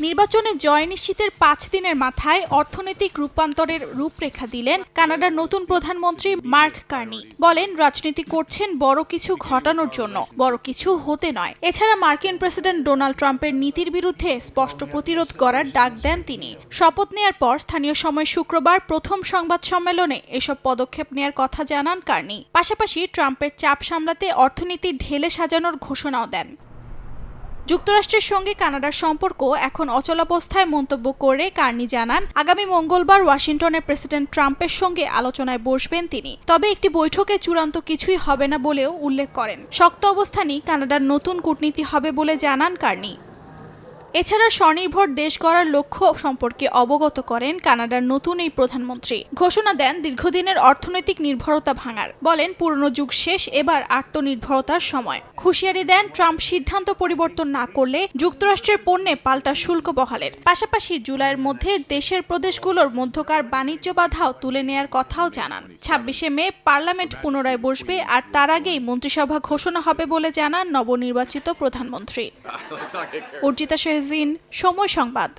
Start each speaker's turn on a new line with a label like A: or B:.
A: নির্বাচনে জয় নিশ্চিতের ৫ দিনের মাথায় অর্থনৈতিক রূপান্তরের রূপরেখা দিলেন কানাডার নতুন প্রধানমন্ত্রী মার্ক কার্নি। বলেন, রাজনীতি করছেন বড় কিছু ঘটানোর জন্য, বড় কিছু হতে নয়। এছাড়া মার্কিন প্রেসিডেন্ট ডোনাল্ড ট্রাম্পের নীতির বিরুদ্ধে স্পষ্ট প্রতিরোধ করার ডাক দেন তিনি। শপথ নেয়ার পর স্থানীয় সময় শুক্রবার প্রথম সংবাদ সম্মেলনে এসব পদক্ষেপ নেয়ার কথা জানান কার্নি। পাশাপাশি ট্রাম্পের চাপ সামলাতে অর্থনীতি ঢেলে সাজানোর ঘোষণাও দেন। যুক্তরাষ্ট্রের সঙ্গে কানাডার সম্পর্ক এখন অচলাবস্থায় মন্তব্য করে কার্নি জানান, আগামী মঙ্গলবার ওয়াশিংটনে প্রেসিডেন্ট ট্রাম্পের সঙ্গে আলোচনায় বসবেন তিনি। তবে একটি বৈঠকে চূড়ান্ত কিছুই হবে না বলেও উল্লেখ করেন। শক্ত অবস্থানই কানাডার নতুন কূটনীতি হবে বলে জানান কার্নি। এছাড়া স্বনির্ভর দেশ গড়ার লক্ষ্য সম্পর্কে অবগত করেন কানাডার নতুন এই প্রধানমন্ত্রী। ঘোষণা দেন দির্ঘদিনের অর্থনৈতিক নির্ভরতা ভাঙার। বলেন, পুরনো যুগ শেষ, এবার আত্মনির্ভরতার সময়। হুঁশিয়ারি দেন, ট্রাম্প সিদ্ধান্ত পরিবর্তন না করলে যুক্তরাষ্ট্রের পণ্যে পাল্টা শুল্ক বহালের। পাশাপাশি জুলাইয়ের মধ্যে দেশের প্রদেশগুলোর মধ্যকার বাণিজ্য বাধাও তুলে নেয়ার কথাও জানান। ২৬শে মে পার্লামেন্ট পুনরায় বসবে, আর তার আগেই মন্ত্রিসভা ঘোষণা হবে বলে জানান নবনির্বাচিত প্রধানমন্ত্রী। অর্জিতা শেহজিন, সময় সংবাদ।